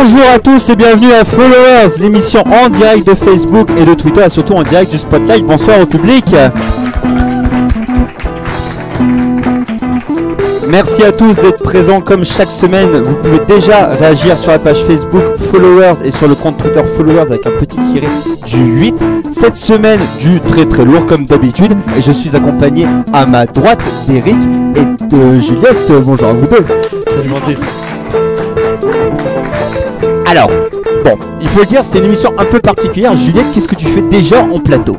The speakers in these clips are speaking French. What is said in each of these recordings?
Bonjour à tous et bienvenue à Followers, l'émission en direct de Facebook et de Twitter et surtout en direct du Spotlight. Bonsoir au public. Merci à tous d'être présents comme chaque semaine. Vous pouvez déjà réagir sur la page Facebook Followers et sur le compte Twitter Followers avec un petit tiré du 8. Cette semaine du très lourd comme d'habitude. Et je suis accompagné à ma droite d'Eric et de Juliette. Bonjour à vous deux. Salut Francis. Alors, bon, il faut le dire, c'est une émission un peu particulière. Juliette, qu'est-ce que tu fais déjà en plateau?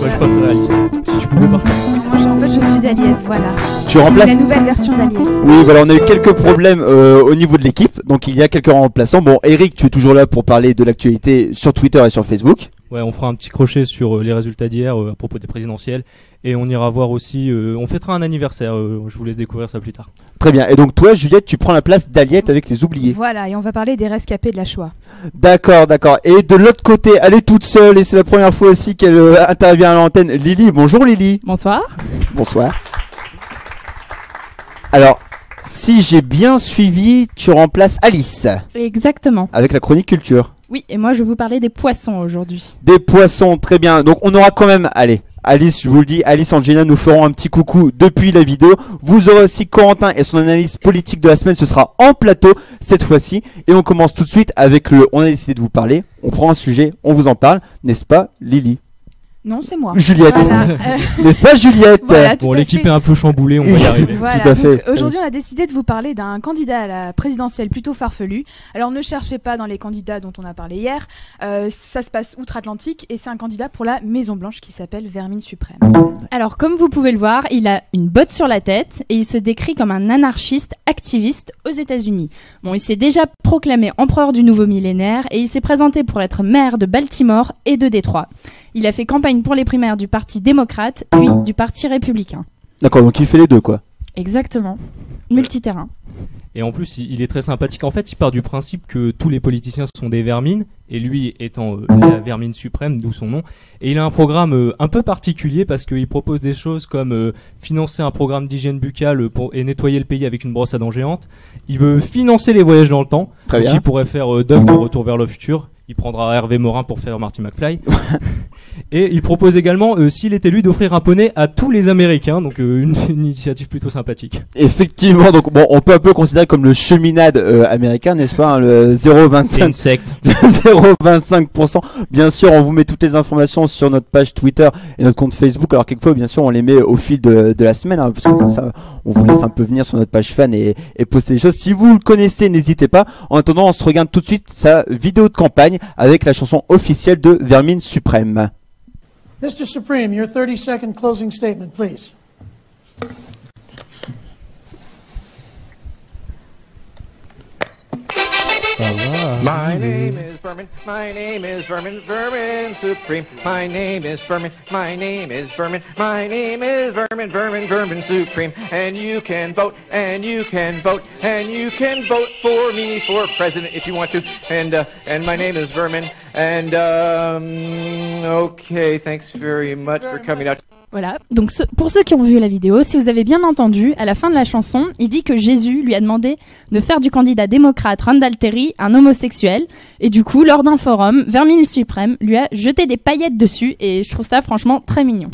Moi je préfère Alice. Si tu pouvais partir. Moi en fait je suis Aliette, voilà. Tu remplaces la nouvelle version d'Aliette. Oui, voilà, on a eu quelques problèmes au niveau de l'équipe, donc il y a quelques remplaçants. Bon, Eric, tu es toujours là pour parler de l'actualité sur Twitter et sur Facebook. Ouais, on fera un petit crochet sur les résultats d'hier à propos des présidentielles. Et on ira voir aussi, on fêtera un anniversaire, je vous laisse découvrir ça plus tard. Très bien, et donc toi, Juliette, tu prends la place d'Aliette avec les oubliés. Voilà, et on va parler des rescapés de la Shoah. D'accord. Et de l'autre côté, elle est toute seule, et c'est la première fois aussi qu'elle intervient à l'antenne, Lily. Bonjour Lily. Bonsoir. Bonsoir. Alors, si j'ai bien suivi, tu remplaces Alice. Exactement. Avec la chronique culture. Oui, et moi je vais vous parler des poissons aujourd'hui. Des poissons, très bien. Donc on aura quand même, allez, Alice, je vous le dis, Alice et Angelina nous feront un petit coucou depuis la vidéo. Vous aurez aussi Corentin et son analyse politique de la semaine, ce sera en plateau cette fois-ci. Et on commence tout de suite avec on a décidé de vous parler, on prend un sujet, on vous en parle, n'est-ce pas Lily? Non, c'est moi. Juliette. Voilà. N'est-ce pas Juliette? Voilà, Bon, tout à l'équipe fait. est un peu chamboulée, on va y arriver. Voilà, Tout à fait. donc, aujourd'hui on a décidé de vous parler d'un candidat à la présidentielle plutôt farfelu. Alors ne cherchez pas dans les candidats dont on a parlé hier, ça se passe outre-Atlantique et c'est un candidat pour la Maison Blanche qui s'appelle Vermine Suprême. Alors comme vous pouvez le voir, il a une botte sur la tête et il se décrit comme un anarchiste activiste aux États-Unis. Bon, il s'est déjà proclamé empereur du nouveau millénaire et il s'est présenté pour être maire de Baltimore et de Détroit. Il a fait campagne pour les primaires du Parti démocrate, puis du Parti républicain. D'accord, donc il fait les deux quoi. Exactement. Multiterrain. Et en plus, il est très sympathique. En fait, il part du principe que tous les politiciens sont des vermines, et lui étant la vermine suprême, d'où son nom. Et il a un programme un peu particulier parce qu'il propose des choses comme financer un programme d'hygiène buccale et nettoyer le pays avec une brosse à dents géante. Il veut financer les voyages dans le temps. Très bien. Il pourrait faire Doug de Retour vers le futur. Il prendra Hervé Morin pour faire Marty McFly. Et il propose également, s'il est élu, d'offrir un poney à tous les Américains. Donc une initiative plutôt sympathique. Effectivement, donc bon, on peut un peu considérer comme le cheminade américain, n'est-ce pas, hein, le C'est 0,25. une secte. Le 0,25%. Bien sûr, on vous met toutes les informations sur notre page Twitter et notre compte Facebook. Alors quelquefois, bien sûr, on les met au fil de la semaine, hein, parce que comme ça, on vous laisse un peu venir sur notre page fan et poster des choses. Si vous le connaissez, n'hésitez pas. En attendant, on se regarde tout de suite sa vidéo de campagne avec la chanson officielle de Vermine Suprême. Mr. Supreme, your 30-second closing statement, please. Ça va. My name is Vermin, my name is Vermin, Vermin Supreme. My name is Vermin, my name is Vermin, my name is Vermin, Vermin, Vermin Supreme. And you can vote, and you can vote, and you can vote for me for president if you want to. And my name is Vermin. And okay, thanks very much for coming out. Voilà, donc pour ceux qui ont vu la vidéo, si vous avez bien entendu, à la fin de la chanson, il dit que Jésus lui a demandé de faire du candidat démocrate Randall Terry un homosexuel. Et du coup, lors d'un forum, Vermine Suprême lui a jeté des paillettes dessus et je trouve ça franchement très mignon.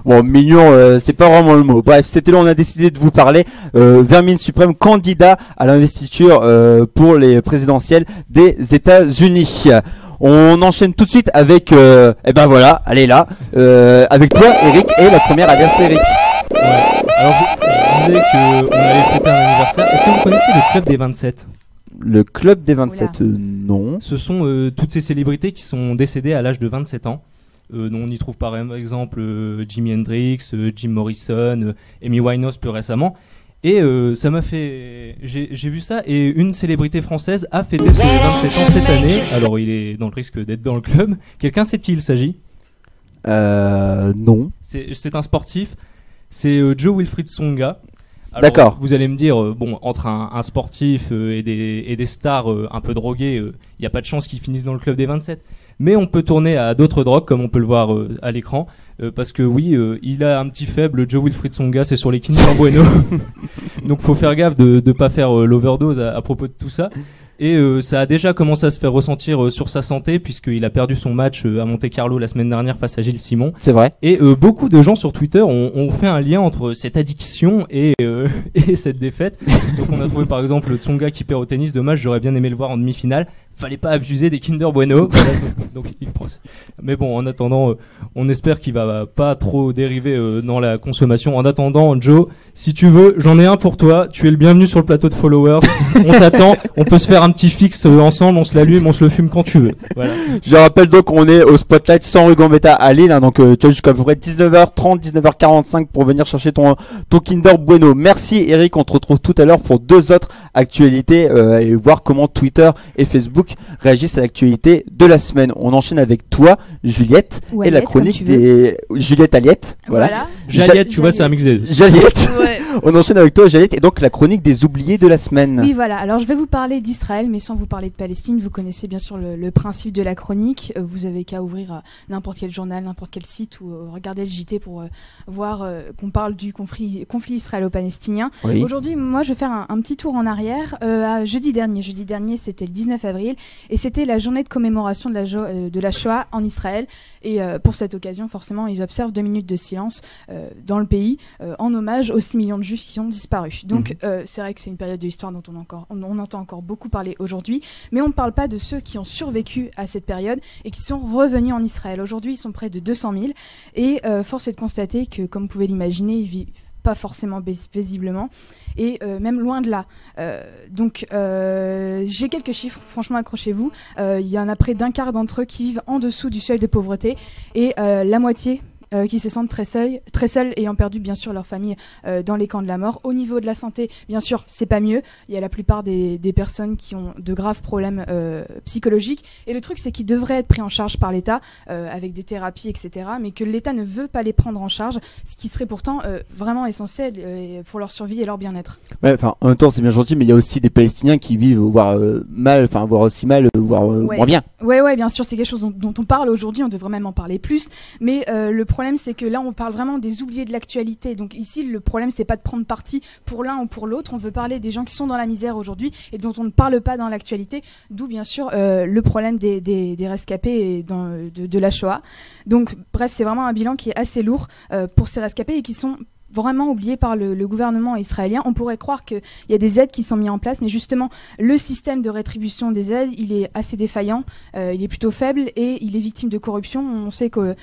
Bon, mignon, c'est pas vraiment le mot. Bref, c'était là, on a décidé de vous parler. Vermine Suprême, candidat à l'investiture pour les présidentielles des États-Unis. On enchaîne tout de suite avec, ben voilà, elle est là, avec toi Eric et la première alerte Eric. Ouais. Alors je disais qu'on allait fêter un anniversaire. Est-ce que vous connaissez le Club des 27 ? Le club des 27, non. Ce sont toutes ces célébrités qui sont décédées à l'âge de 27 ans. On y trouve par exemple Jimi Hendrix, Jim Morrison, Amy Winehouse plus récemment. Et ça m'a fait... J'ai vu ça et une célébrité française a fêté ses 27 ans cette année. Alors il est dans le risque d'être dans le club. Quelqu'un sait de qui il s'agit ? Non. C'est un sportif. C'est Joe Wilfried Tsonga. Alors, D'accord. Vous allez me dire, bon, entre un sportif et des stars un peu drogués, il n'y a pas de chance qu'ils finissent dans le club des 27. Mais on peut tourner à d'autres drogues, comme on peut le voir à l'écran. Parce que oui, il a un petit faible, Joe Wilfried Tsonga, c'est sur les Kinder Bueno. Donc faut faire gaffe de ne pas faire l'overdose à propos de tout ça. Et ça a déjà commencé à se faire ressentir sur sa santé, puisqu'il a perdu son match à Monte-Carlo la semaine dernière face à Gilles Simon. C'est vrai. Et beaucoup de gens sur Twitter ont fait un lien entre cette addiction et cette défaite. Donc on a trouvé par exemple Tsonga qui perd au tennis. Dommage, j'aurais bien aimé le voir en demi-finale. Fallait pas abuser des Kinder Bueno. Voilà, donc il prend. Mais bon, en attendant, on espère qu'il va pas trop dériver dans la consommation. En attendant, Joe, si tu veux, j'en ai un pour toi. Tu es le bienvenu sur le plateau de Followers. On t'attend. On peut se faire un petit fixe ensemble. On se l'allume, on se le fume quand tu veux. Voilà. Je rappelle donc qu'on est au Spotlight 100 rue Gambetta à Lille. Donc tu as jusqu'à peu près 19h30, 19h45 pour venir chercher ton Kinder Bueno. Merci Eric. On te retrouve tout à l'heure pour 2 autres actualités et voir comment Twitter et Facebook réagissent à l'actualité de la semaine. On enchaîne avec toi, Juliette, Ou et la Aliette, chronique comme tu veux. des Juliette Aliette. Voilà. Jaliette, tu vois, c'est un mix des deux. Jaliette. Ouais. On enchaîne avec toi, Jaliette, et donc la chronique des oubliés de la semaine. Oui, voilà. Alors, je vais vous parler d'Israël, mais sans vous parler de Palestine. Vous connaissez bien sûr le principe de la chronique. Vous avez qu'à ouvrir n'importe quel journal, n'importe quel site ou regarder le JT pour voir qu'on parle du conflit israélo-palestinien. Oui. Aujourd'hui, moi, je vais faire un petit tour en arrière à jeudi dernier. Jeudi dernier, c'était le 19 avril et c'était la journée de commémoration de la Shoah en Israël. Et pour cette occasion, forcément, ils observent 2 minutes de silence dans le pays en hommage aux 6 millions de Juifs qui ont disparu. Donc, c'est vrai que c'est une période de l'histoire dont on entend encore beaucoup parler aujourd'hui, mais on ne parle pas de ceux qui ont survécu à cette période et qui sont revenus en Israël. Aujourd'hui, ils sont près de 200 000 et force est de constater que, comme vous pouvez l'imaginer, ils vivent pas forcément paisiblement et même loin de là. Donc j'ai quelques chiffres, franchement accrochez-vous. Il y en a près d'un quart d'entre eux qui vivent en dessous du seuil de pauvreté et la moitié qui se sentent très seuls, ayant perdu bien sûr leur famille dans les camps de la mort. Au niveau de la santé, bien sûr, c'est pas mieux. Il y a la plupart des personnes qui ont de graves problèmes psychologiques. Et le truc, c'est qu'ils devraient être pris en charge par l'État avec des thérapies, etc. Mais que l'État ne veut pas les prendre en charge, ce qui serait pourtant vraiment essentiel pour leur survie et leur bien-être. Ouais, enfin, en même temps, c'est bien gentil, mais il y a aussi des Palestiniens qui vivent voire mal, enfin voire aussi mal, voire moins bien. Ouais, bien sûr, c'est quelque chose dont on parle aujourd'hui. On devrait même en parler plus. Mais le problème, c'est que là, on parle vraiment des oubliés de l'actualité. Donc ici, le problème, c'est pas de prendre parti pour l'un ou pour l'autre. On veut parler des gens qui sont dans la misère aujourd'hui et dont on ne parle pas dans l'actualité. D'où, bien sûr, le problème des rescapés et de la Shoah. Donc, bref, c'est vraiment un bilan qui est assez lourd pour ces rescapés et qui sont vraiment oublié par le gouvernement israélien. On pourrait croire qu'il y a des aides qui sont mises en place, mais justement, le système de rétribution des aides, il est assez défaillant, il est plutôt faible et il est victime de corruption. On sait qu'au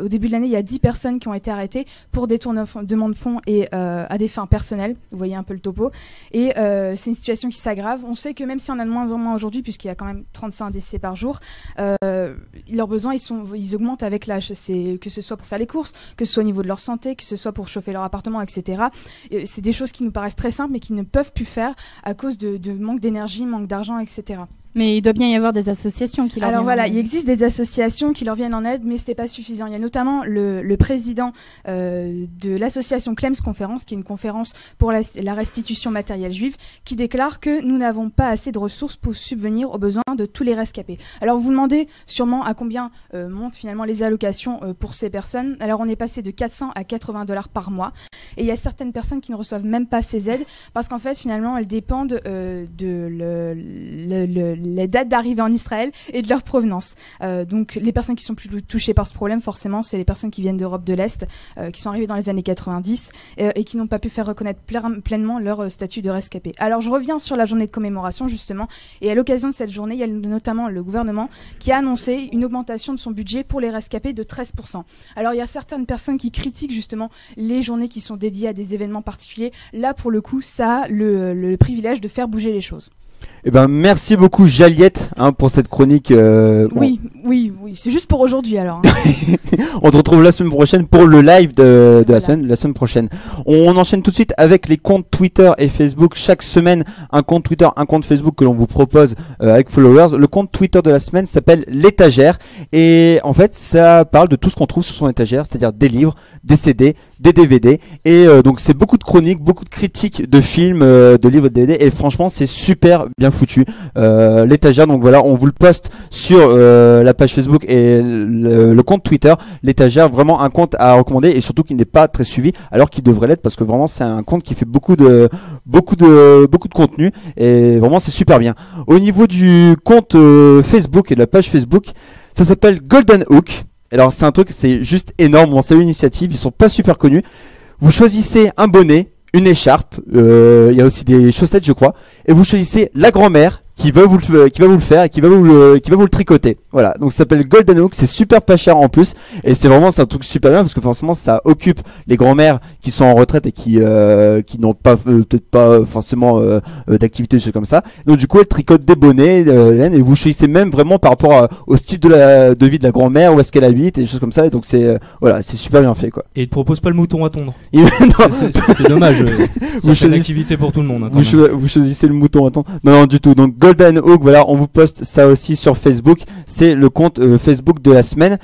début de l'année, il y a 10 personnes qui ont été arrêtées pour détournement de fonds et à des fins personnelles. Vous voyez un peu le topo. Et c'est une situation qui s'aggrave. On sait que même si on a de moins en moins aujourd'hui, puisqu'il y a quand même 35 décès par jour, leurs besoins, ils augmentent avec l'âge. Que ce soit pour faire les courses, que ce soit au niveau de leur santé, que ce soit pour chauffer leur appartement, etc. Et c'est des choses qui nous paraissent très simples mais qui ne peuvent plus faire à cause de manque d'énergie, manque d'argent, etc. Mais il doit bien y avoir des associations qui leur Alors viennent voilà, en aide. il existe des associations qui leur viennent en aide, mais ce n'est pas suffisant. Il y a notamment le président de l'association Clems Conférence, qui est une conférence pour la restitution matérielle juive, qui déclare que nous n'avons pas assez de ressources pour subvenir aux besoins de tous les rescapés. Alors vous vous demandez sûrement à combien montent finalement les allocations pour ces personnes. Alors on est passé de 400 à $80 par mois. Et il y a certaines personnes qui ne reçoivent même pas ces aides, parce qu'en fait finalement elles dépendent de les dates d'arrivée en Israël et de leur provenance. Donc les personnes qui sont plus touchées par ce problème, forcément, c'est les personnes qui viennent d'Europe de l'Est, qui sont arrivées dans les années 90 et qui n'ont pas pu faire reconnaître pleinement leur statut de rescapé. Alors je reviens sur la journée de commémoration justement, et à l'occasion de cette journée, il y a notamment le gouvernement qui a annoncé une augmentation de son budget pour les rescapés de 13%. Alors il y a certaines personnes qui critiquent justement les journées qui sont dédiées à des événements particuliers. Là pour le coup, ça a le privilège de faire bouger les choses. Eh ben, merci beaucoup Jaliette pour cette chronique. Oui, c'est juste pour aujourd'hui alors. On te retrouve la semaine prochaine pour le live de Voilà. la semaine prochaine. On enchaîne tout de suite avec les comptes Twitter et Facebook. Chaque semaine, un compte Twitter, un compte Facebook que l'on vous propose avec followers. Le compte Twitter de la semaine s'appelle l'étagère et en fait, ça parle de tout ce qu'on trouve sur son étagère, c'est-à-dire des livres, des CD, des DVD. Et donc c'est beaucoup de chroniques, beaucoup de critiques de films, de livres de DVD. Et franchement, c'est super bien foutu. L'étagère, donc voilà, on vous le poste sur la page Facebook et le compte Twitter. L'étagère, vraiment un compte à recommander et surtout qui n'est pas très suivi, alors qu'il devrait l'être parce que vraiment c'est un compte qui fait beaucoup de contenu et vraiment c'est super bien. Au niveau du compte Facebook et de la page Facebook, ça s'appelle Golden Hook. Alors c'est un truc, c'est juste énorme. Bon, c'est une initiative, ils sont pas super connus. Vous choisissez un bonnet, une écharpe, il y a aussi des chaussettes je crois, et vous choisissez la grand-mère qui va vous le faire et qui va vous le tricoter. Voilà, donc ça s'appelle Golden Hook, c'est super pas cher en plus et c'est un truc super bien parce que forcément ça occupe les grand-mères qui sont en retraite et qui n'ont pas peut-être pas forcément d'activité des choses comme ça. Donc du coup elle tricote des bonnets laine, et vous choisissez même vraiment par rapport au style de vie de la grand-mère, où est-ce qu'elle habite et des choses comme ça, et donc c'est voilà, c'est super bien fait quoi. Et il te propose pas le mouton à tondre. Non. C'est dommage. Vous C'est une activité pour tout le monde. Hein, vous choisissez le mouton à tondre. Non du tout. Donc Golden Hook, voilà, on vous poste ça aussi sur Facebook. C'est le compte Facebook de la semaine.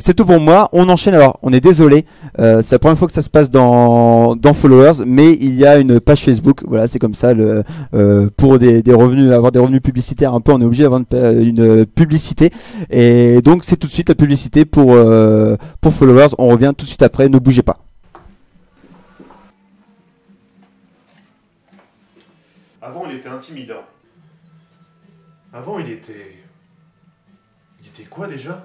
C'est tout pour moi. On enchaîne. Alors, on est désolé. C'est la première fois que ça se passe dans Followers, mais il y a une page Facebook. Voilà, c'est comme ça. Pour des revenus, avoir des revenus publicitaires, un peu, on est obligé d'avoir une publicité. Et donc, c'est tout de suite la publicité pour Followers. On revient tout de suite après. Ne bougez pas. Avant, il était intimidant. Avant, il était... Il était quoi déjà?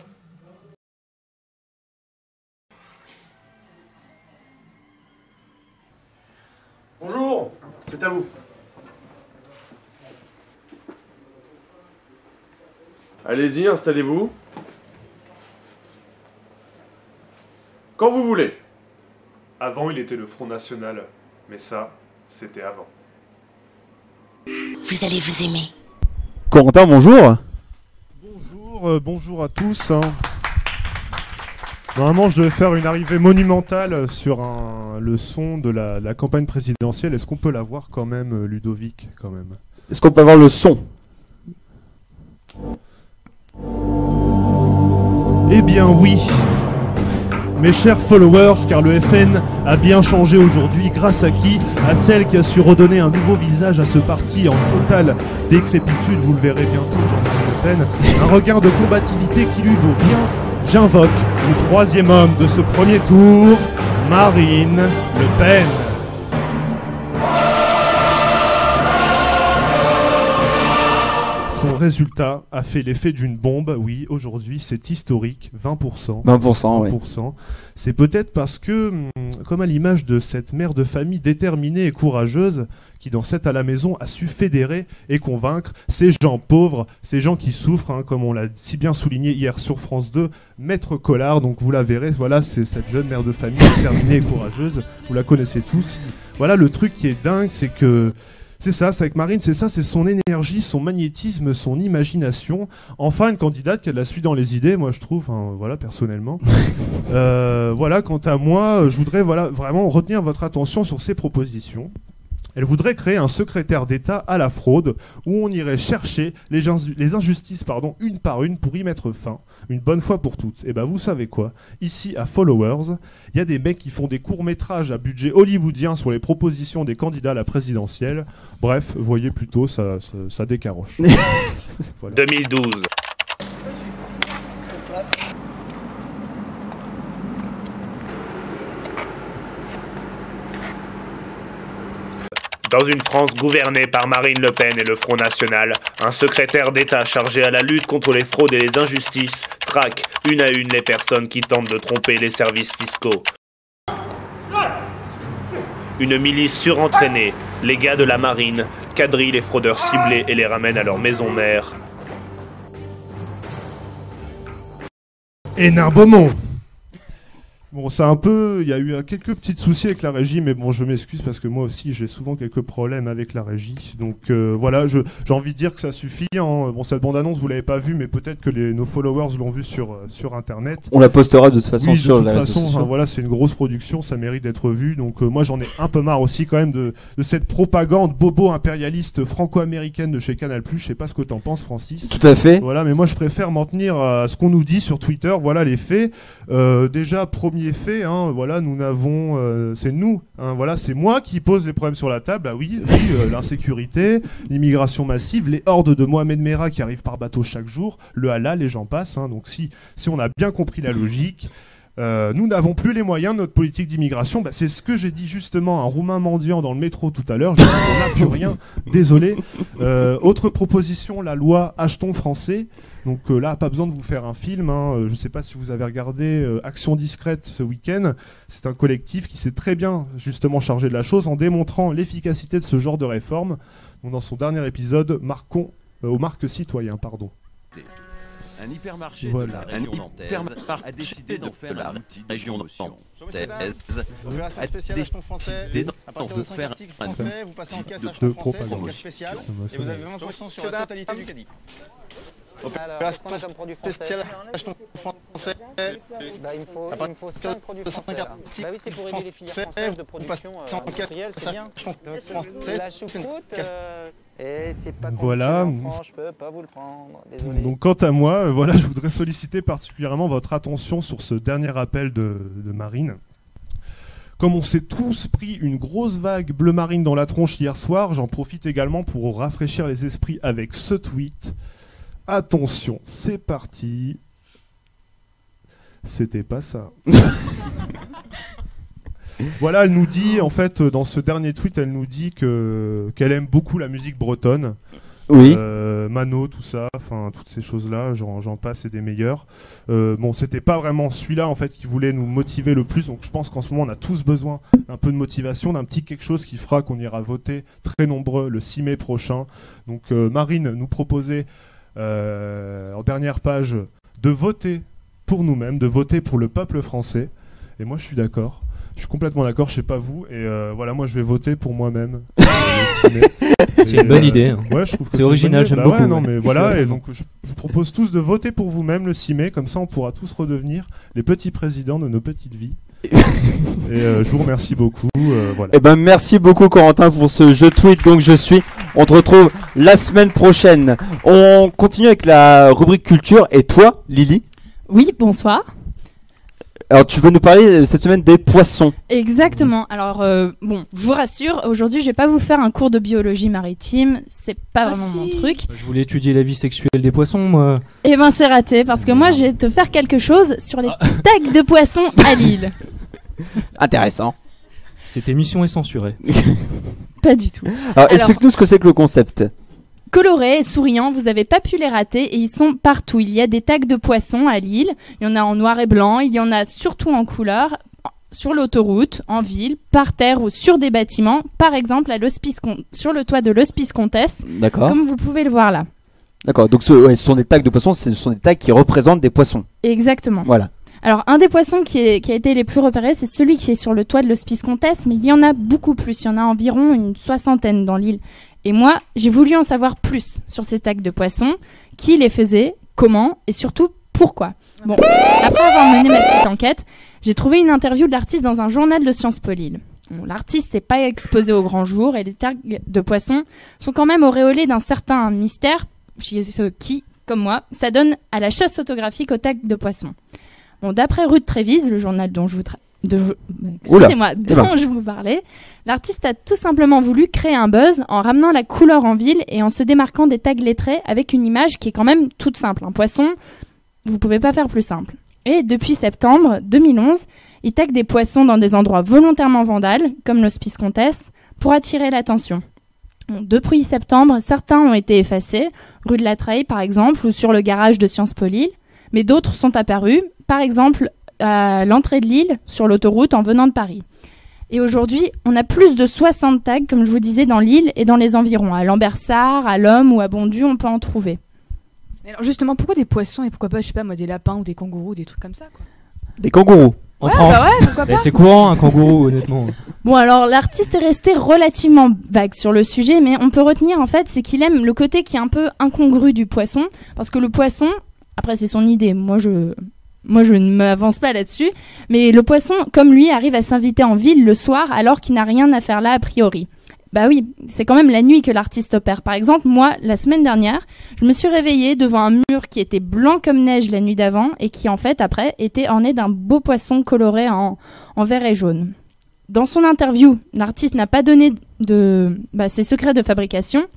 Bonjour, c'est à vous. Allez-y, installez-vous. Quand vous voulez. Avant, il était le Front National, mais ça, c'était avant. Vous allez vous aimer. Corentin, bonjour. Bonjour à tous. Normalement, je devais faire une arrivée monumentale sur le son de la campagne présidentielle. Est-ce qu'on peut la voir quand même, Ludovic, quand même? Est-ce qu'on peut avoir le son? Eh bien oui, mes chers followers, car le FN a bien changé aujourd'hui. Grâce à qui? À celle qui a su redonner un nouveau visage à ce parti en totale décrépitude. Vous le verrez bientôt, Jean-Marie Le Pen. Un regard de combativité qui lui vaut bien. J'invoque le troisième homme de ce premier tour, Marine Le Pen. Son résultat a fait l'effet d'une bombe. Oui, aujourd'hui, c'est historique. 20%. 20%, oui. C'est peut-être parce que, comme à l'image de cette mère de famille déterminée et courageuse, qui dans cette à la maison a su fédérer et convaincre ces gens pauvres, ces gens qui souffrent, hein, comme on l'a si bien souligné hier sur France 2, Maître Collard, donc vous la verrez, voilà, c'est cette jeune mère de famille déterminée et courageuse, vous la connaissez tous. Voilà, le truc qui est dingue, c'est que c'est ça, c'est avec Marine, c'est ça, c'est son énergie, son magnétisme, son imagination. Enfin, une candidate qui a de la suite dans les idées, moi je trouve, hein, voilà, personnellement. Voilà, quant à moi, je voudrais vraiment retenir votre attention sur ces propositions. Elle voudrait créer un secrétaire d'État à la fraude où on irait chercher les injustices une par une pour y mettre fin, une bonne fois pour toutes. Et ben vous savez quoi? Ici à Followers, il y a des mecs qui font des courts-métrages à budget hollywoodien sur les propositions des candidats à la présidentielle. Bref, voyez plutôt, ça décaroche. Voilà. 2012. Dans une France gouvernée par Marine Le Pen et le Front National, un secrétaire d'État chargé à la lutte contre les fraudes et les injustices traque une à une les personnes qui tentent de tromper les services fiscaux. Une milice surentraînée, les gars de la marine, quadrillent les fraudeurs ciblés et les ramènent à leur maison mère. Hénin Beaumont. Bon, c'est un peu... Il y a eu quelques petits soucis avec la régie, mais bon, je m'excuse parce que moi aussi, j'ai souvent quelques problèmes avec la régie. Donc voilà, j'ai envie de dire que ça suffit. Hein. Bon, cette bande-annonce, vous l'avez pas vue, mais peut-être que nos followers l'ont vue sur Internet. On la postera de toute façon sur les réseaux sociaux. Voilà, c'est une grosse production, ça mérite d'être vu. Donc moi, j'en ai un peu marre aussi quand même de cette propagande bobo-impérialiste franco-américaine de chez Canal+. Je sais pas ce que t'en penses, Francis. Tout à fait. Voilà, mais moi, je préfère m'en tenir à ce qu'on nous dit sur Twitter. Voilà les faits. Déjà, premier premier fait, hein, voilà, nous n'avons, c'est nous, hein, voilà, c'est moi qui pose les problèmes sur la table. Ah oui, l'insécurité, l'immigration massive, les hordes de Mohamed Merah qui arrivent par bateau chaque jour, le halal, les gens passent. Hein, donc si on a bien compris la logique. Nous n'avons plus les moyens de notre politique d'immigration. Bah, c'est ce que j'ai dit justement à un Roumain mendiant dans le métro tout à l'heure. J'ai dit on n'a plus rien. Désolé. Autre proposition, la loi Achetons français. Donc là, pas besoin de vous faire un film. Hein. Je ne sais pas si vous avez regardé Action discrète ce week-end. C'est un collectif qui s'est très bien justement chargé de la chose en démontrant l'efficacité de ce genre de réforme. Donc, dans son dernier épisode, aux marques citoyens, pardon. Un hypermarché voilà. de la région nantaise a décidé d'en faire un outil de région nantaise. Opération spéciale Achetons français. À partir de 5 articles français, vous passez en caisse Achetons français, c'est une caisse spéciale. Et vous avez 20% sur la totalité du caddie. Opération spéciale Achetons français. Il me faut 5 produits français. Bah oui, c'est pour aider les filières françaises de production industrielle, c'est bien. La choucroute, et c'est pas voilà. En France, je peux pas vous le prendre. Désolé. Donc quant à moi, voilà, je voudrais solliciter particulièrement votre attention sur ce dernier appel de Marine. Comme on s'est tous pris une grosse vague bleu marine dans la tronche hier soir, j'en profite également pour rafraîchir les esprits avec ce tweet. Attention, c'est parti. C'était pas ça. Voilà, elle nous dit, en fait, dans ce dernier tweet, elle nous dit qu'elle aime beaucoup la musique bretonne. Oui. Mano, tout ça, enfin, toutes ces choses-là, j'en passe et des meilleurs. Bon, c'était pas vraiment celui-là, en fait, qui voulait nous motiver le plus. Donc, je pense qu'en ce moment, on a tous besoin d'un peu de motivation, d'un petit quelque chose qui fera qu'on ira voter très nombreux le 6 mai prochain. Donc, Marine nous proposait, en dernière page, de voter pour nous-mêmes, de voter pour le peuple français. Et moi, je suis d'accord. Je suis complètement d'accord, je sais pas vous, et voilà, moi je vais voter pour moi-même. C'est une bonne idée. Hein. Ouais, je trouve que c'est original, j'aime beaucoup. Ouais, non, mais voilà, et donc je vous propose tous de voter pour vous-même le 6 mai, comme ça on pourra tous redevenir les petits présidents de nos petites vies. Et je vous remercie beaucoup. Voilà. Eh ben merci beaucoup Corentin pour ce jeu tweet. Donc je suis. On te retrouve la semaine prochaine. On continue avec la rubrique culture. Et toi, Lily? Oui, bonsoir. Alors tu veux nous parler cette semaine des poissons. Exactement. Alors bon, je vous rassure, aujourd'hui je vais pas vous faire un cours de biologie maritime, c'est pas vraiment mon truc. Je voulais étudier la vie sexuelle des poissons, moi. Eh ben c'est raté parce que moi je vais te faire quelque chose sur les tags de poissons à Lille. Intéressant. Cette émission est censurée. Pas du tout. Alors explique-nous ce que c'est que le concept. Colorés et souriants, vous n'avez pas pu les rater et ils sont partout. Il y a des tags de poissons à Lille, il y en a en noir et blanc, il y en a surtout en couleur, sur l'autoroute, en ville, par terre ou sur des bâtiments, par exemple sur le toit de l'Hospice Comtesse, comme vous pouvez le voir là. D'accord, donc ce sont des tags de poissons, ce sont des tags qui représentent des poissons. Exactement. Voilà. Alors, un des poissons qui a été les plus repérés, c'est celui qui est sur le toit de l'Hospice Comtesse, mais il y en a beaucoup plus. Il y en a environ une 60aine dans l'île. Et moi, j'ai voulu en savoir plus sur ces tags de poissons, qui les faisait, comment et surtout pourquoi. Bon, après avoir mené ma petite enquête, j'ai trouvé une interview de l'artiste dans un journal de Sciences Po Lille. Bon, l'artiste s'est pas exposé au grand jour et les tags de poissons sont quand même auréolés d'un certain mystère chez ceux qui, comme moi, s'adonnent à la chasse photographique aux tags de poissons. Bon, d'après Rue de Trévise, le journal dont je vous parlais, l'artiste a tout simplement voulu créer un buzz en ramenant la couleur en ville et en se démarquant des tags lettrés avec une image qui est quand même toute simple. Un poisson, vous pouvez pas faire plus simple. Et depuis septembre 2011, il tague des poissons dans des endroits volontairement vandales, comme l'Hospice Comtesse, pour attirer l'attention. Bon, depuis septembre, certains ont été effacés, rue de la Treille par exemple, ou sur le garage de Sciences Po Lille, mais d'autres sont apparus, par exemple à l'entrée de l'île, sur l'autoroute en venant de Paris. Et aujourd'hui, on a plus de 60 tags, comme je vous disais, dans l'île et dans les environs. À Lambersart, à Lomme ou à Bondu, on peut en trouver. Mais alors justement, pourquoi des poissons et pourquoi pas, je sais pas moi, des lapins ou des kangourous, des trucs comme ça quoi. Des kangourous en France. Bah ouais, pourquoi pas. C'est courant un kangourou, honnêtement. Bon, alors l'artiste est resté relativement vague sur le sujet, mais on peut retenir en fait, c'est qu'il aime le côté qui est un peu incongru du poisson, parce que le poisson, après c'est son idée, moi je ne m'avance pas là-dessus, mais le poisson, comme lui, arrive à s'inviter en ville le soir alors qu'il n'a rien à faire là a priori. Bah oui, c'est quand même la nuit que l'artiste opère. Par exemple, moi, la semaine dernière, je me suis réveillée devant un mur qui était blanc comme neige la nuit d'avant et qui, en fait, après, était orné d'un beau poisson coloré en vert et jaune. Dans son interview, l'artiste n'a pas donné ses secrets de fabrication,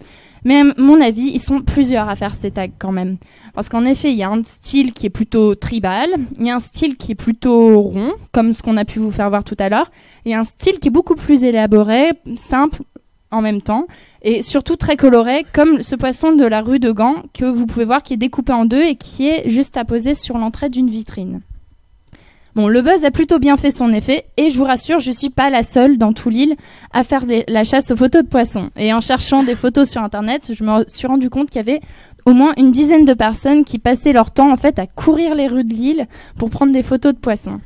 mais à mon avis, ils sont plusieurs à faire ces tags quand même. Parce qu'en effet, il y a un style qui est plutôt tribal, il y a un style qui est plutôt rond, comme ce qu'on a pu vous faire voir tout à l'heure, et un style qui est beaucoup plus élaboré, simple en même temps, et surtout très coloré, comme ce poisson de la rue de Gand que vous pouvez voir qui est découpé en deux et qui est juste à poser sur l'entrée d'une vitrine. Bon, le buzz a plutôt bien fait son effet, et je vous rassure, je suis pas la seule dans tout l'île à faire la chasse aux photos de poissons. Et en cherchant des photos sur Internet, je me suis rendu compte qu'il y avait au moins une dizaine de personnes qui passaient leur temps en fait à courir les rues de l'île pour prendre des photos de poissons.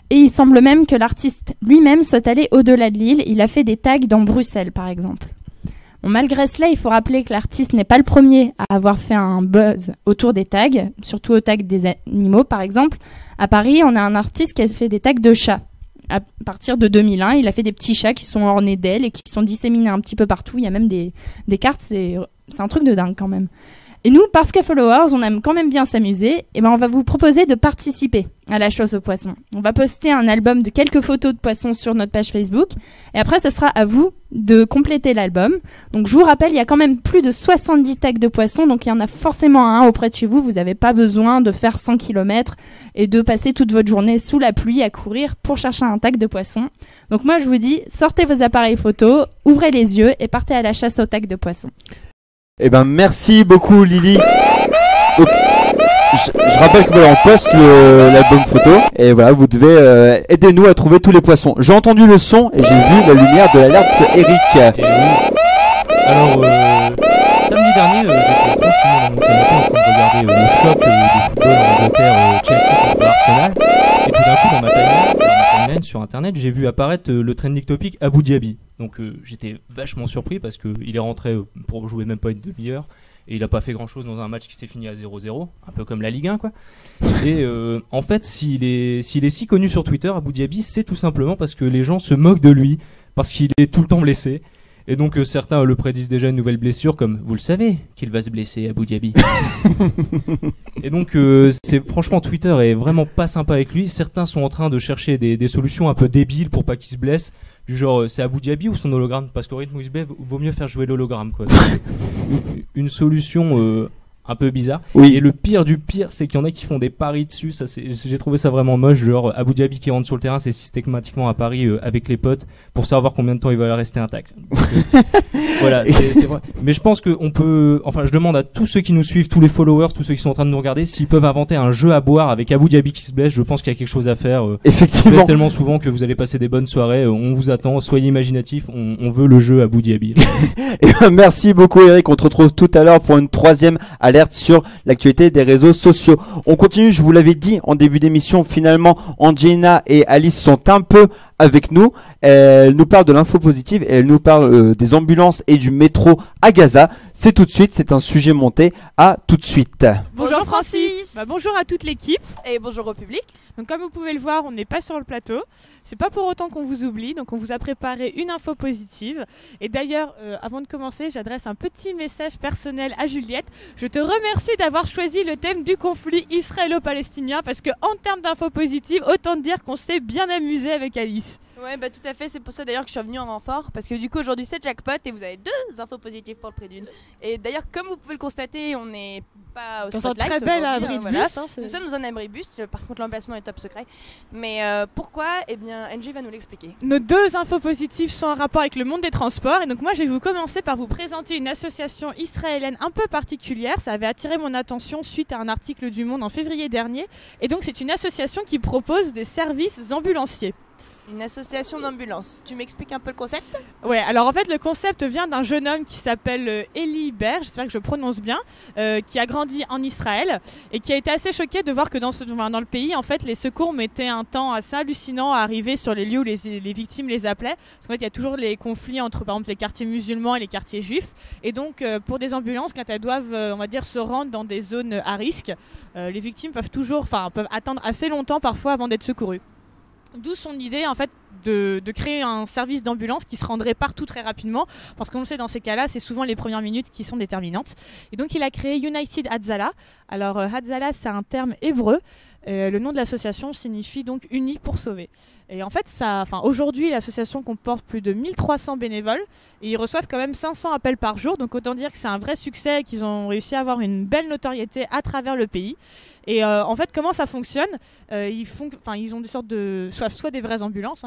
Et il semble même que l'artiste lui-même soit allé au-delà de l'île. Il a fait des tags dans Bruxelles, par exemple. Bon, malgré cela, il faut rappeler que l'artiste n'est pas le premier à avoir fait un buzz autour des tags, surtout aux tags des animaux, par exemple. À Paris, on a un artiste qui a fait des tags de chats. À partir de 2001, il a fait des petits chats qui sont ornés d'ailes et qui sont disséminés un petit peu partout. Il y a même des cartes, c'est un truc de dingue quand même. Et nous, parce qu'à Followers, on aime quand même bien s'amuser, et ben on va vous proposer de participer à la chasse aux poissons. On va poster un album de quelques photos de poissons sur notre page Facebook, et après, ce sera à vous de compléter l'album. Donc, je vous rappelle, il y a quand même plus de 70 tags de poissons, donc il y en a forcément un auprès de chez vous. Vous n'avez pas besoin de faire 100 km et de passer toute votre journée sous la pluie à courir pour chercher un tag de poisson. Donc, moi, je vous dis, sortez vos appareils photo, ouvrez les yeux et partez à la chasse aux tags de poissons. Eh ben merci beaucoup Lily. Donc, je rappelle que voilà, on poste l'album photo et voilà, vous devez aider-nous à trouver tous les poissons. J'ai entendu le son et j'ai vu la lumière de l'alerte Eric. Et oui. Alors samedi dernier, j'étais tranquillement dans mon canapé en train de regarder le choc du football en Angleterre, Chelsea contre Arsenal, et tout d'un coup dans ma timeline sur internet, j'ai vu apparaître le trending topic Abu Dhabi. Donc j'étais vachement surpris parce qu'il est rentré pour jouer même pas une demi-heure et il a pas fait grand chose dans un match qui s'est fini à 0-0, un peu comme la Ligue 1 quoi. Et en fait s'il est si connu sur Twitter, Abu Dhabi, c'est tout simplement parce que les gens se moquent de lui, parce qu'il est tout le temps blessé. Et donc certains le prédisent déjà une nouvelle blessure, comme vous le savez qu'il va se blesser à Abu Dhabi. Et donc franchement Twitter est vraiment pas sympa avec lui. Certains sont en train de chercher des solutions un peu débiles pour pas qu'il se blesse. Du genre c'est Abu Dhabi ou son hologramme, parce qu'au rythme où il se blesse, vaut mieux faire jouer l'hologramme quoi. Une solution un peu bizarre. Oui. Et le pire du pire, c'est qu'il y en a qui font des paris dessus. Ça, j'ai trouvé ça vraiment moche. Genre Abu Dhabi qui rentre sur le terrain, c'est systématiquement à Paris avec les potes pour savoir combien de temps il va rester intact. Donc, voilà, c'est vrai. Mais je pense qu'on peut. Enfin, je demande à tous ceux qui nous suivent, tous les followers, tous ceux qui sont en train de nous regarder, s'ils peuvent inventer un jeu à boire avec Abu Dhabi qui se blesse. Je pense qu'il y a quelque chose à faire. Effectivement. Il se blesse tellement souvent que vous allez passer des bonnes soirées. On vous attend. Soyez imaginatifs. On veut le jeu Abu Dhabi. Et merci beaucoup Eric. On te retrouve tout à l'heure pour une troisième alerte sur l'actualité des réseaux sociaux. On continue, je vous l'avais dit en début d'émission, finalement Angelina et Alice sont un peu avec nous. Elle nous parle de l'info positive et elle nous parle des ambulances et du métro à Gaza. C'est tout de suite, c'est un sujet monté. À tout de suite. Bonjour Francis. Bonjour à toute l'équipe et bonjour au public. Donc comme vous pouvez le voir, on n'est pas sur le plateau. C'est pas pour autant qu'on vous oublie, donc on vous a préparé une info positive. Et d'ailleurs, avant de commencer, j'adresse un petit message personnel à Juliette. Je te remercie d'avoir choisi le thème du conflit israélo-palestinien parce que en termes d'info positive, autant dire qu'on s'est bien amusé avec Alice. Ouais, bah tout à fait, c'est pour ça d'ailleurs que je suis revenue en renfort, parce que du coup aujourd'hui c'est jackpot et vous avez deux infos positives pour le prix d'une. Et d'ailleurs, comme vous pouvez le constater, on n'est pas au spotlight très belle aujourd'hui, abri de voilà. bus, hein, Nous sommes dans un abri bus, par contre l'emplacement est top secret. Mais pourquoi? Eh bien, Angie va nous l'expliquer. Nos deux infos positives sont en rapport avec le monde des transports, et donc moi je vais vous commencer par vous présenter une association israélienne un peu particulière. Ça avait attiré mon attention suite à un article du Monde en février dernier, et donc c'est une association qui propose des services ambulanciers. Une association d'ambulance. Tu m'expliques un peu le concept? Ouais, alors en fait le concept vient d'un jeune homme qui s'appelle Eli Ber, j'espère que je prononce bien, qui a grandi en Israël et qui a été assez choqué de voir que dans le pays, en fait, les secours mettaient un temps assez hallucinant à arriver sur les lieux où les victimes les appelaient. Parce qu'en fait, il y a toujours les conflits entre, par exemple, les quartiers musulmans et les quartiers juifs. Et donc, pour des ambulances, quand elles doivent, on va dire, se rendre dans des zones à risque, les victimes peuvent attendre assez longtemps parfois avant d'être secourues. D'où son idée en fait de créer un service d'ambulance qui se rendrait partout très rapidement, parce qu'on le sait, dans ces cas-là, c'est souvent les premières minutes qui sont déterminantes. Et donc il a créé United Hatzalah. Alors Hatzalah, c'est un terme hébreu. Le nom de l'association signifie donc unis pour sauver. Et en fait, aujourd'hui, l'association comporte plus de 1300 bénévoles et ils reçoivent quand même 500 appels par jour. Donc autant dire que c'est un vrai succès et qu'ils ont réussi à avoir une belle notoriété à travers le pays. Et en fait, comment ça fonctionne? Ils ont des sortes de soit des vraies ambulances,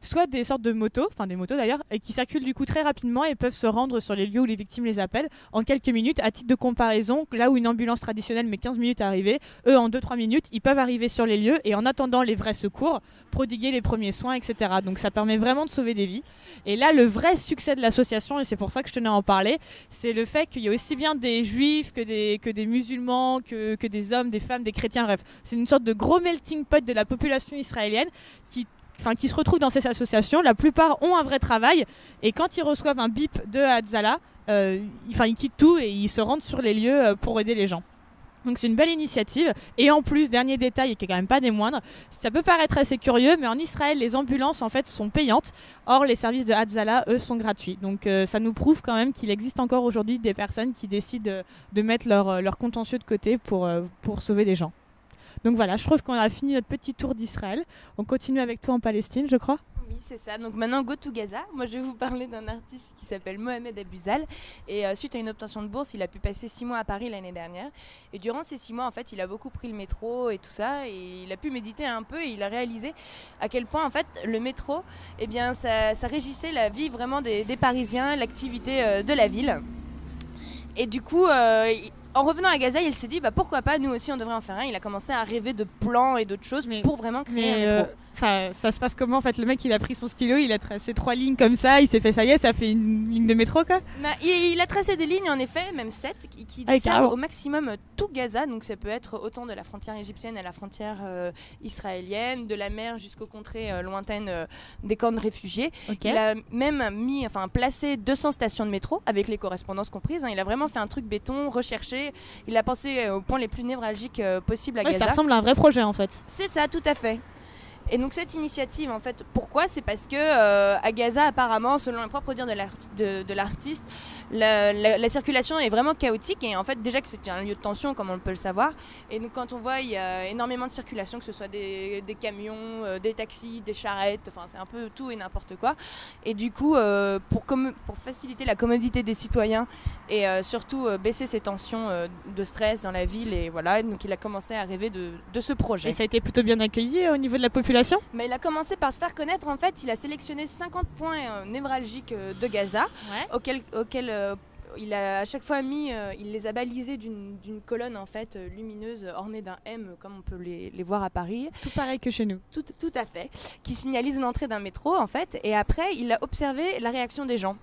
soit des sortes de motos, des motos d'ailleurs, et qui circulent du coup très rapidement et peuvent se rendre sur les lieux où les victimes les appellent en quelques minutes. À titre de comparaison, là où une ambulance traditionnelle met 15 minutes à arriver, eux en 2-3 minutes, ils peuvent arriver sur les lieux et en attendant les vrais secours, prodiguer les premiers soins, etc. Donc ça permet vraiment de sauver des vies. Et là, le vrai succès de l'association, et c'est pour ça que je tenais à en parler, c'est le fait qu'il y a aussi bien des juifs que des musulmans, que des hommes, des femmes, des chrétiens, bref. C'est une sorte de gros melting pot de la population israélienne qui se retrouvent dans cette association. La plupart ont un vrai travail et quand ils reçoivent un bip de Hatzalah, ils quittent tout et ils se rendent sur les lieux pour aider les gens. Donc c'est une belle initiative. Et en plus, dernier détail, et qui est quand même pas des moindres, ça peut paraître assez curieux, mais en Israël, les ambulances en fait sont payantes. Or, les services de Hatzalah, eux, sont gratuits. Donc ça nous prouve quand même qu'il existe encore aujourd'hui des personnes qui décident de mettre leur contentieux de côté pour sauver des gens. Donc voilà, je trouve qu'on a fini notre petit tour d'Israël. On continue avec toi en Palestine, je crois. Oui, c'est ça. Donc maintenant, go to Gaza. Moi, je vais vous parler d'un artiste qui s'appelle Mohamed Abouzal. Et suite à une obtention de bourse, il a pu passer 6 mois à Paris l'année dernière. Et durant ces 6 mois, en fait, il a beaucoup pris le métro et tout ça. Et il a pu méditer un peu et il a réalisé à quel point, en fait, le métro, eh bien, ça régissait la vie vraiment des Parisiens, l'activité de la ville. Et du coup, en revenant à Gaza, il s'est dit pourquoi pas, nous aussi on devrait en faire un. Il a commencé à rêver de plans et d'autres choses pour vraiment créer un métro. Ça se passe comment en fait? Le mec il a pris son stylo, il a tracé 3 lignes comme ça, il s'est fait ça y est, ça fait une ligne de métro quoi. Il a tracé des lignes en effet, même 7, qui desservent au maximum tout Gaza. Donc ça peut être autant de la frontière égyptienne à la frontière israélienne, de la mer jusqu'aux contrées lointaines des camps de réfugiés. Il a même placé 200 stations de métro avec les correspondances comprises. Il a vraiment fait un truc béton, recherché. Il a pensé aux points les plus névralgiques possibles à Gaza. Ça ressemble à un vrai projet en fait. C'est ça, tout à fait. Et donc cette initiative, en fait, pourquoi? C'est parce que à Gaza, apparemment, selon les propres dires de l'artiste, la circulation est vraiment chaotique. Et en fait, déjà que c'est un lieu de tension, comme on peut le savoir. Et donc quand on voit, il y a énormément de circulation, que ce soit des camions, des taxis, des charrettes, c'est un peu tout et n'importe quoi. Et du coup, pour faciliter la commodité des citoyens et surtout baisser ces tensions de stress dans la ville, et voilà, donc il a commencé à rêver de ce projet. Et ça a été plutôt bien accueilli au niveau de la population? Mais il a commencé par se faire connaître. En fait, il a sélectionné 50 points névralgiques de Gaza, auxquels il a à chaque fois il les a balisés d'une colonne en fait lumineuse ornée d'un M, comme on peut les voir à Paris. Tout pareil que chez nous. Tout à fait. Qui signalise l'entrée d'un métro en fait. Et après, il a observé la réaction des gens.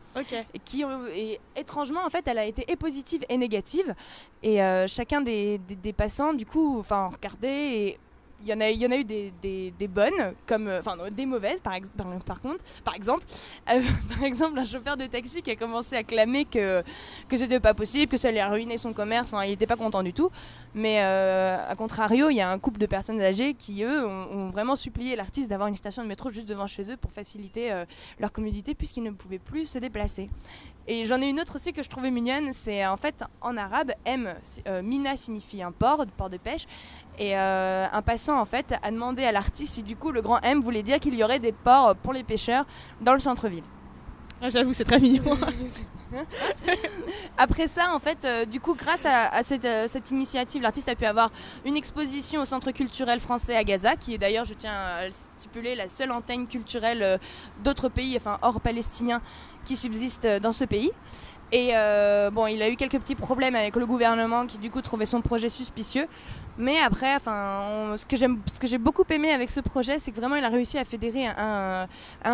Et étrangement en fait, elle a été et positive et négative. Et chacun des passants du coup, regardait et il y en a eu des bonnes, des mauvaises par exemple. Par exemple, un chauffeur de taxi qui a commencé à clamer que c'était pas possible, que ça allait ruiner son commerce, il était pas content du tout. Mais à contrario, il y a un couple de personnes âgées qui, eux, ont vraiment supplié l'artiste d'avoir une station de métro juste devant chez eux pour faciliter leur commodité puisqu'ils ne pouvaient plus se déplacer. Et j'en ai une autre aussi que je trouvais mignonne, c'est en fait en arabe, Mina signifie un port de pêche. Et un passant en fait a demandé à l'artiste si du coup le grand M voulait dire qu'il y aurait des ports pour les pêcheurs dans le centre-ville. Ah, j'avoue, c'est très mignon. Après ça, en fait, du coup, grâce à cette initiative, l'artiste a pu avoir une exposition au Centre culturel français à Gaza, qui est d'ailleurs, je tiens à le stipuler, la seule antenne culturelle d'autres pays, hors palestiniens, qui subsiste dans ce pays. Et il a eu quelques petits problèmes avec le gouvernement qui du coup trouvait son projet suspicieux. Mais après, ce que j'ai beaucoup aimé avec ce projet, c'est que vraiment il a réussi à fédérer un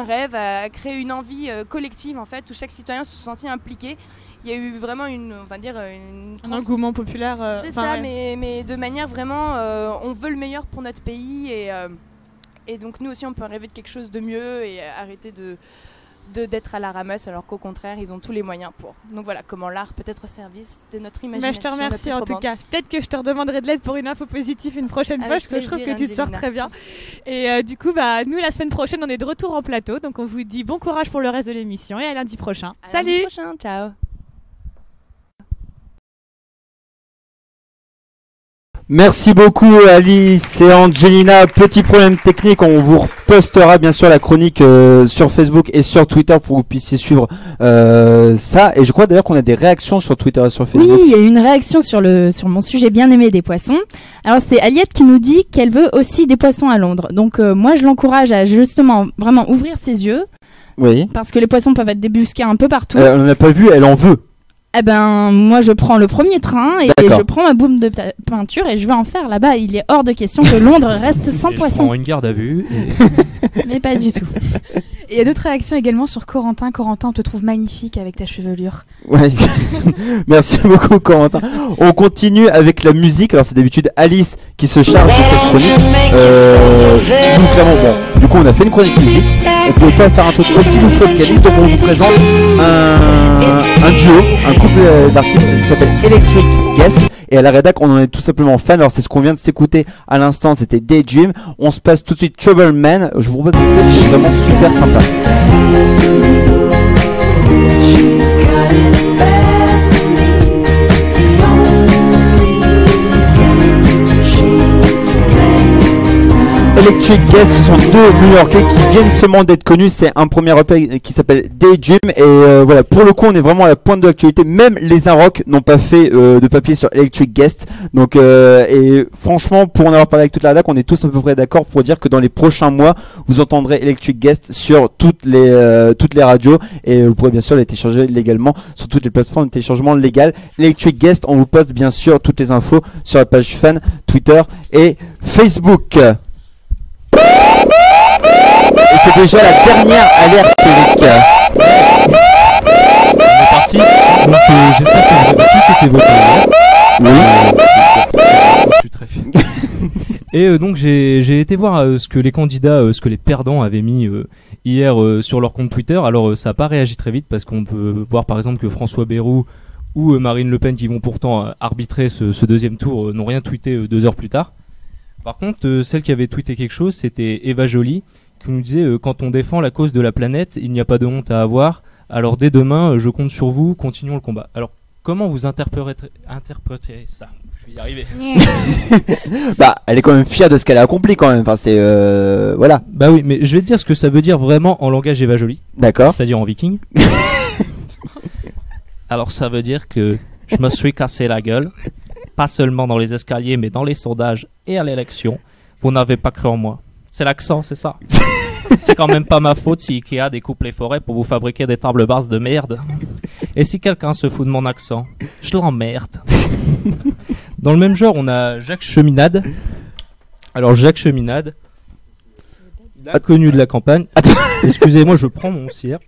rêve, à créer une envie collective en fait, où chaque citoyen se sentit impliqué. Il y a eu vraiment un engouement populaire. C'est ça, ouais. mais de manière vraiment, on veut le meilleur pour notre pays et donc nous aussi on peut rêver de quelque chose de mieux et arrêter d'être à la ramasse, alors qu'au contraire, ils ont tous les moyens pour. Donc voilà, comment l'art peut être au service de notre imagination. Je te remercie en tout cas. Peut-être que je te redemanderai de l'aide pour une info positive une prochaine fois, je trouve que tu te sors très bien. Et du coup, nous, la semaine prochaine, on est de retour en plateau, donc on vous dit bon courage pour le reste de l'émission et à lundi prochain. Salut! Lundi prochain, ciao! Merci beaucoup Alice et Angelina. Petit problème technique, on vous repostera bien sûr la chronique sur Facebook et sur Twitter pour que vous puissiez suivre ça. Et je crois d'ailleurs qu'on a des réactions sur Twitter et sur Facebook. Oui, il y a eu une réaction sur mon sujet bien aimé des poissons. Alors c'est Aliette qui nous dit qu'elle veut aussi des poissons à Londres. Donc moi je l'encourage à justement vraiment ouvrir ses yeux. Oui. Parce que les poissons peuvent être débusqués un peu partout. On n'en a pas vu, elle en veut. Eh ben, moi, je prends le premier train et je prends ma boum de peinture et je vais en faire là-bas. Il est hors de question que Londres reste sans poissons. Je prends une garde à vue. Mais pas du tout. Et il y a d'autres réactions également sur Corentin. Corentin, on te trouve magnifique avec ta chevelure. Ouais. Merci beaucoup, Corentin. On continue avec la musique. Alors, c'est d'habitude Alice qui se charge de cette chronique. Nous, clairement, bon, du coup, on a fait une chronique musique. On pouvait pas faire un truc aussi loufoque qu'Alice, donc on vous présente un duo, un couple d'artistes qui s'appelle Electric Guest. Et à la rédac, on en est tout simplement fan. Alors c'est ce qu'on vient de s'écouter à l'instant, c'était Daydream. On se passe tout de suite Trouble Man. Je vous propose d'écouter, c'est vraiment super sympa. Electric Guest, ce sont deux New-Yorkais qui viennent seulement d'être connus. C'est un premier EP qui s'appelle Daydream. Et voilà, pour le coup, on est vraiment à la pointe de l'actualité. Même les Inrock n'ont pas fait de papier sur Electric Guest. Donc, et franchement, pour en avoir parlé avec toute la rédac, on est tous à peu près d'accord pour dire que dans les prochains mois, vous entendrez Electric Guest sur toutes les radios. Et vous pourrez bien sûr les télécharger légalement sur toutes les plateformes de téléchargement légal. Electric Guest, on vous poste bien sûr toutes les infos sur la page fan, Twitter et Facebook. Et c'est déjà la dernière alerte, Eric. On est parti. Donc j'espère que vous avez tous été votés hier. Oui. Je suis très fier. Et donc j'ai été voir ce que les candidats, ce que les perdants avaient mis hier sur leur compte Twitter. Alors ça n'a pas réagi très vite parce qu'on peut voir par exemple que François Bayrou ou Marine Le Pen, qui vont pourtant arbitrer ce deuxième tour, n'ont rien tweeté 2 heures plus tard. Par contre, celle qui avait tweeté quelque chose, c'était Eva Joly, qui nous disait quand on défend la cause de la planète, il n'y a pas de honte à avoir. Alors dès demain, je compte sur vous, continuons le combat. Alors comment vous interprétez ça? Je vais y arriver. Bah, elle est quand même fière de ce qu'elle a accompli quand même. Enfin, c'est voilà. Bah oui, mais je vais te dire ce que ça veut dire vraiment en langage Eva Joly. D'accord. C'est-à-dire en viking. Alors ça veut dire que je me suis cassé la gueule. Pas seulement dans les escaliers, mais dans les sondages et à l'élection. Vous n'avez pas cru en moi. C'est l'accent, c'est ça. C'est quand même pas ma faute si Ikea découpe les forêts pour vous fabriquer des tables basses de merde. Et si quelqu'un se fout de mon accent, je l'emmerde. Dans le même genre, on a Jacques Cheminade. Alors Jacques Cheminade, inconnu de la campagne. Excusez-moi, je prends mon cire.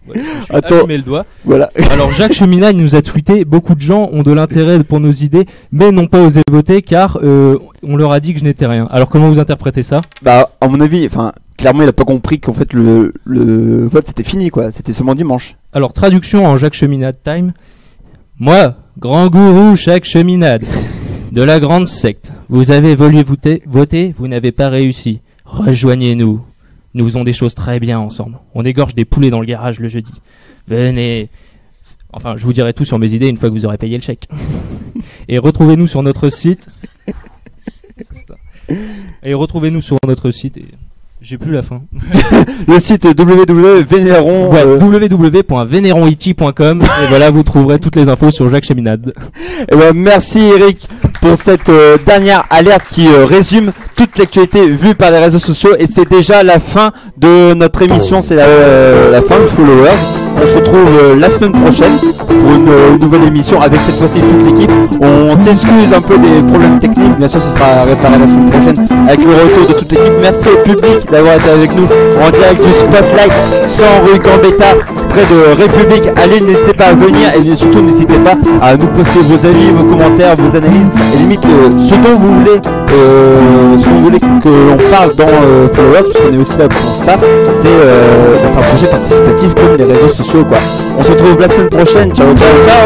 Ouais, je suis allumé le doigt. Voilà. Alors Jacques Cheminade nous a tweeté: beaucoup de gens ont de l'intérêt pour nos idées, mais n'ont pas osé voter car on leur a dit que je n'étais rien. Alors comment vous interprétez ça? Bah à mon avis, enfin clairement il a pas compris qu'en fait le vote c'était fini quoi, c'était seulement dimanche. Alors traduction en Jacques Cheminade time. Moi, grand gourou Jacques Cheminade, de la grande secte, vous avez voulu voter, vous n'avez pas réussi. Rejoignez-nous. Nous faisons des choses très bien ensemble. On égorge des poulets dans le garage le jeudi. Venez. Enfin, je vous dirai tout sur mes idées une fois que vous aurez payé le chèque. Et retrouvez-nous sur notre site. Et retrouvez-nous sur notre site. Et j'ai plus la fin. Le site www.vénéron www.vénéroniti.com et voilà, vous trouverez toutes les infos sur Jacques Cheminade. Et ben merci Eric pour cette dernière alerte qui résume toute l'actualité vue par les réseaux sociaux, et c'est déjà la fin de notre émission, c'est la fin de Followers. On se retrouve la semaine prochaine pour une nouvelle émission avec cette fois-ci toute l'équipe. On s'excuse un peu des problèmes techniques, bien sûr ce sera réparé la semaine prochaine avec le retour de toute l'équipe. Merci au public d'avoir été avec nous en direct du Spotlight 100 rue Gambetta près de République. Allez, n'hésitez pas à venir et surtout n'hésitez pas à nous poster vos avis, vos commentaires, vos analyses et limite ce dont vous voulez ce qu'on voulait que l'on parle dans Followers, parce qu'on est aussi là pour ça, c'est un projet participatif comme les réseaux sociaux, quoi. On se retrouve la semaine prochaine. Ciao, ciao, ciao.